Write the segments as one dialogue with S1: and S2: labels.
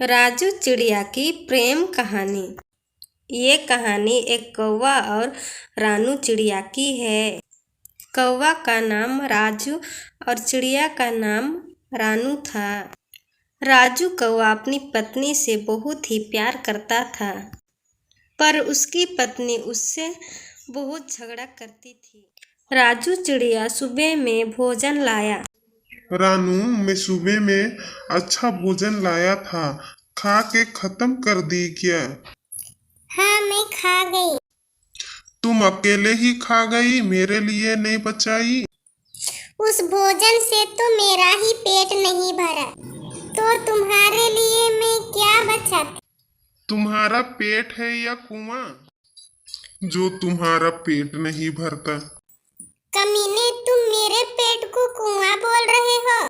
S1: राजू चिड़िया की प्रेम कहानी। ये कहानी एक कौवा और रानू चिड़िया की है। कौवा का नाम राजू और चिड़िया का नाम रानू था। राजू कौवा अपनी पत्नी से बहुत ही प्यार करता था, पर उसकी पत्नी उससे बहुत झगड़ा करती थी। राजू चिड़िया सुबह में भोजन लाया।
S2: रानू, मैं सुबह में अच्छा भोजन लाया था, खा के खत्म कर दी क्या?
S3: हाँ, मैं खा गई।
S2: तुम अकेले ही खा गई, मेरे लिए नहीं बचाई?
S3: उस भोजन से तो मेरा ही पेट नहीं भरा, तो तुम्हारे लिए मैं क्या बचा?
S2: तुम्हारा पेट है या कुआं जो तुम्हारा पेट नहीं भरता?
S3: कमीने, तुम मेरे पेट को कुआं बोल रहे हो?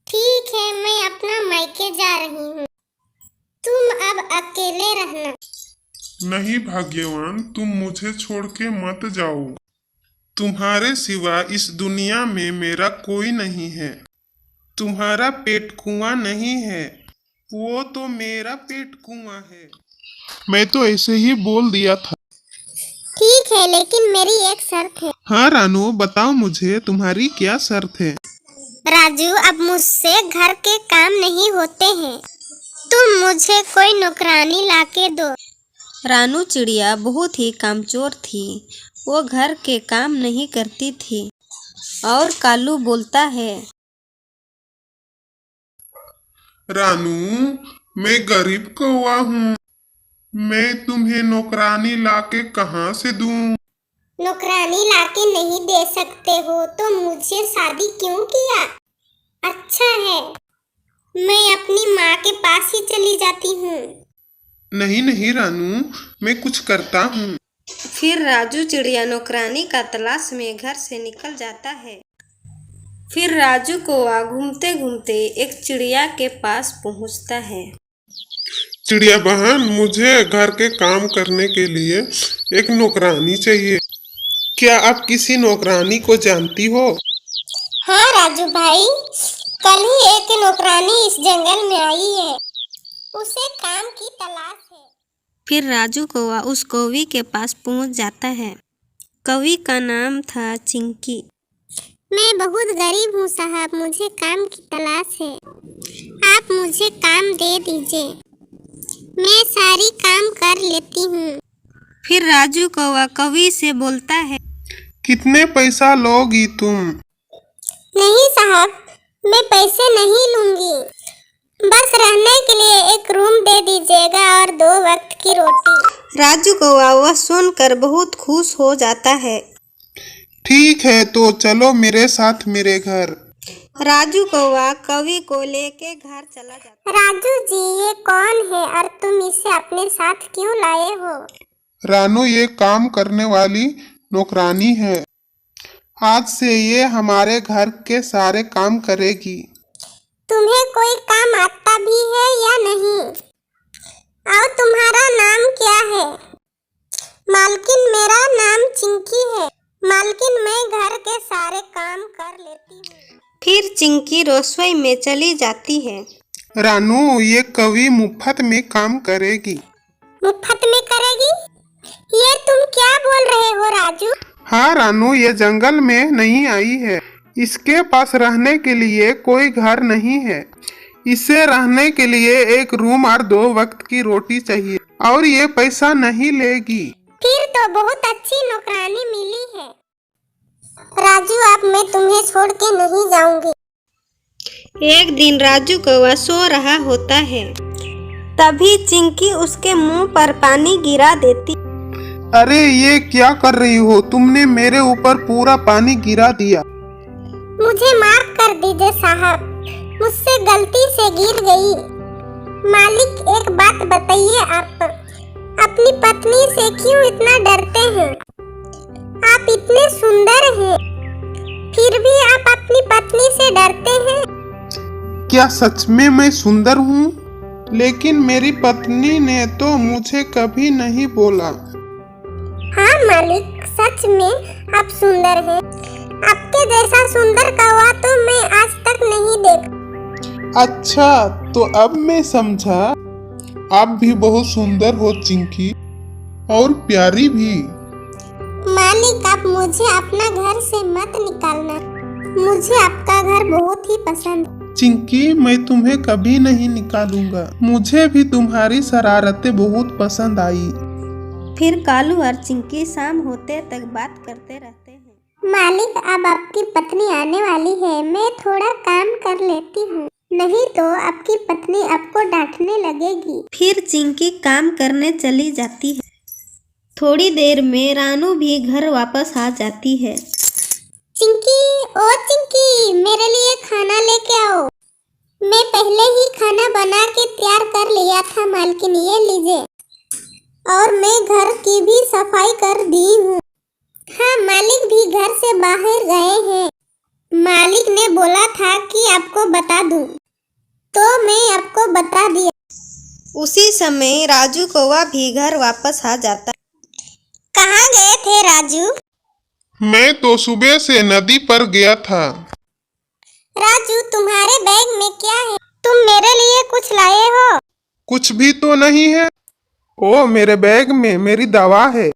S3: ठीक है, मैं अपना मायके जा रही हूँ। तुम अब अकेले रहना।
S2: नहीं भाग्यवान, तुम मुझे छोड़ के मत जाओ। तुम्हारे सिवा इस दुनिया में मेरा कोई नहीं है। तुम्हारा पेट कुआं नहीं है, वो तो मेरा पेट कुआं है। मैं तो ऐसे ही बोल दिया था।
S3: ठीक है, लेकिन मेरी एक शर्त है।
S2: हाँ रानू, बताओ मुझे, तुम्हारी क्या शर्त है?
S3: राजू, अब मुझसे घर के काम नहीं होते हैं। तुम मुझे कोई नौकरानी लाके दो।
S1: रानू चिड़िया बहुत ही कामचोर थी। वो घर के काम नहीं करती थी। और कालू बोलता है,
S2: रानू, मैं गरीब कौवा हूँ, मैं तुम्हें नौकरानी लाके कहाँ से दूँ?
S3: नौकरानी लाके नहीं दे सकते हो तो मुझे शादी क्यों किया? अच्छा है, मैं अपनी माँ के पास ही चली जाती हूँ।
S2: नहीं नहीं रानू, मैं कुछ करता हूँ।
S1: फिर राजू चिड़िया नौकरानी का तलाश में घर से निकल जाता है। फिर राजू कौवा घूमते घूमते एक चिड़िया के पास पहुंचता है।
S2: चिड़िया बहन, मुझे घर के काम करने के लिए एक नौकरानी चाहिए। क्या आप किसी नौकरानी को जानती हो?
S3: हाँ राजू भाई, कल ही एक नौकरानी इस जंगल में आई है। उसे काम की तलाश है।
S1: फिर राजू कौवा उस कौवी के पास पहुंच जाता है। कौवी का नाम था चिंकी।
S3: मैं बहुत गरीब हूँ साहब, मुझे काम की तलाश है। आप मुझे काम दे दीजिए, मैं सारी काम कर लेती हूँ।
S1: फिर राजू कौवा कौवी से बोलता है,
S2: कितने पैसा लोगी तुम?
S3: नहीं साहब, मैं पैसे नहीं लूंगी, बस रहने के लिए एक रूम दे दीजिएगा और 2 वक्त की रोटी।
S1: राजू कौवा वह सुनकर बहुत खुश हो जाता है।
S2: ठीक है, तो चलो मेरे साथ मेरे घर।
S1: राजू कौवा कौवी को लेके घर चला जाता है।
S3: राजू जी, ये कौन है और तुम इसे अपने साथ क्यों लाए हो?
S2: रानू, ये काम करने वाली नौकरानी है। आज से ये हमारे घर के सारे काम करेगी।
S3: तुम्हें कोई काम आता भी है या नहीं? और तुम्हारा नाम क्या है? मालकिन, मेरा नाम चिंकी है। मालकिन, मैं घर के सारे काम कर लेती हूँ।
S1: फिर चिंकी रसोई में चली जाती है।
S2: रानू, ये कवि मुफ्त में काम करेगी।
S3: मुफ्त में करेगी? ये तुम क्या बोल रहे हो राजू?
S2: हाँ रानू, ये जंगल में नहीं आई है। इसके पास रहने के लिए कोई घर नहीं है। इसे रहने के लिए एक रूम और 2 वक्त की रोटी चाहिए, और ये पैसा नहीं लेगी।
S3: फिर तो बहुत अच्छी नौकरानी मिली है। राजू, अब मैं तुम्हें छोड़ के नहीं जाऊंगी।
S1: एक दिन राजू कौवा सो रहा होता है। तभी चिंकी उसके मुंह पर पानी गिरा देती।
S2: अरे, ये क्या कर रही हो? तुमने मेरे ऊपर पूरा पानी गिरा दिया।
S3: मुझे माफ कर दीजिए साहब, मुझसे गलती से गिर गई। मालिक, एक बात बताइए, आप अपनी पत्नी से क्यों इतना डरते हैं? आप इतने सुंदर हैं, फिर भी आप अपनी पत्नी से डरते हैं।
S2: क्या सच में मैं सुंदर हूँ? लेकिन मेरी पत्नी ने तो मुझे कभी नहीं बोला।
S3: हाँ मालिक, सच में आप सुंदर हैं। आपके जैसा सुंदर कौवा तो मैं आज तक नहीं देखा।
S2: अच्छा, तो अब मैं समझा। आप भी बहुत सुंदर हो चिंकी, और प्यारी भी।
S3: मालिक, आप मुझे अपना घर से मत निकालना। मुझे आपका घर बहुत ही पसंद है।
S2: चिंकी, मैं तुम्हें कभी नहीं निकालूंगा। मुझे भी तुम्हारी शरारतें बहुत पसंद आई।
S1: फिर कालू और चिंकी शाम होते तक बात करते रहते हैं।
S3: मालिक, अब आपकी पत्नी आने वाली है, मैं थोड़ा काम कर लेती हूँ, नहीं तो आपकी पत्नी आपको डांटने लगेगी।
S1: फिर चिंकी काम करने चली जाती है। थोड़ी देर में रानू भी घर वापस आ जाती है।
S3: चिंकी, ओ चिंकी, मेरे लिए खाना लेके आओ। मैं पहले ही खाना बना के तैयार कर लिया था मालकिन, ये लीजिए। और मैं घर की भी सफाई कर दी हूँ। हाँ, मालिक भी घर से बाहर गए हैं। मालिक ने बोला था कि आपको बता दूं, तो मैं आपको बता दिया।
S1: उसी समय राजू कौवा भी घर वापस आ जाता है।
S3: कहाँ गए थे राजू?
S2: मैं तो सुबह से नदी पर गया था।
S3: राजू, तुम्हारे बैग में क्या है? तुम मेरे लिए कुछ लाए हो?
S2: कुछ भी तो नहीं है। ओ, मेरे बैग में मेरी दवा है।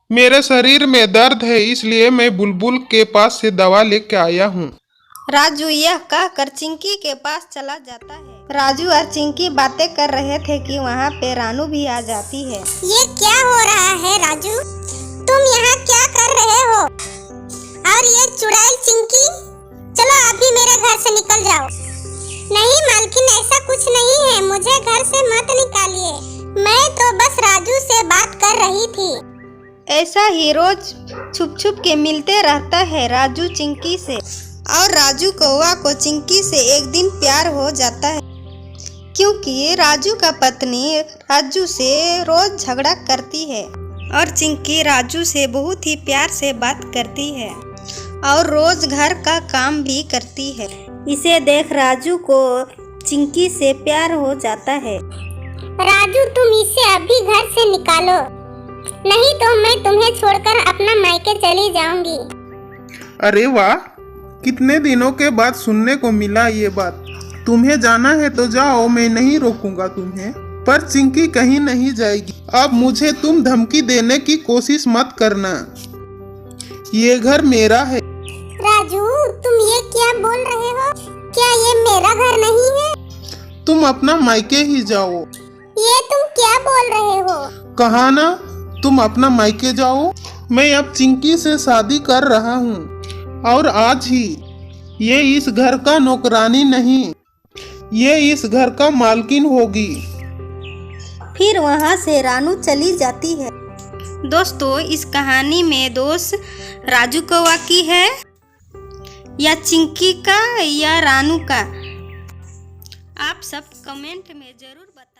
S2: मेरे शरीर में दर्द है, इसलिए मैं बुलबुल के पास से दवा लेके आया हूँ।
S1: राजू यह कहकर चिंकी के पास चला जाता है। राजू और चिंकी बातें कर रहे थे कि वहाँ पे रानू भी आ जाती है।
S3: ये क्या हो रहा है राजू? तुम यहाँ क्या कर रहे हो? और ये चुड़ैल चिंकी, चलो अभी मेरे घर से निकल जाओ। नहीं मालकिन, ऐसा कुछ नहीं है, मुझे घर से मत निकालिए। मैं तो बस राजू से बात कर रही थी।
S1: ऐसा ही रोज छुप छुप के मिलते रहता है राजू चिंकी से। और राजू कौवा को चिंकी से एक दिन प्यार हो जाता है, क्योंकि राजू का पत्नी राजू से रोज झगड़ा करती है और चिंकी राजू से बहुत ही प्यार से बात करती है और रोज घर का काम भी करती है। इसे देख राजू को चिंकी से प्यार हो जाता है।
S3: राजू, तुम इसे अभी घर से निकालो, नहीं तो मैं तुम्हें छोड़कर अपना मायके चली जाऊंगी।
S2: अरे वाह, कितने दिनों के बाद सुनने को मिला ये बात। तुम्हें जाना है तो जाओ, मैं नहीं रोकूंगा तुम्हें। पर चिंकी कहीं नहीं जाएगी। अब मुझे तुम धमकी देने की कोशिश मत करना। ये घर मेरा है।
S3: राजू, तुम ये क्या बोल रहे हो? क्या ये मेरा घर नहीं है?
S2: तुम अपना मायके ही जाओ।
S3: ये तुम क्या बोल रहे हो?
S2: कहा ना, तुम अपना मायके जाओ। मैं अब चिंकी से शादी कर रहा हूँ, और आज ही। ये इस घर का नौकरानी नहीं, ये इस घर का मालकिन होगी।
S1: फिर वहाँ से रानू चली जाती है। दोस्तों, इस कहानी में दोष राजू कौवा की है या चिंकी का या रानू का? आप सब कमेंट में जरूर बताएं।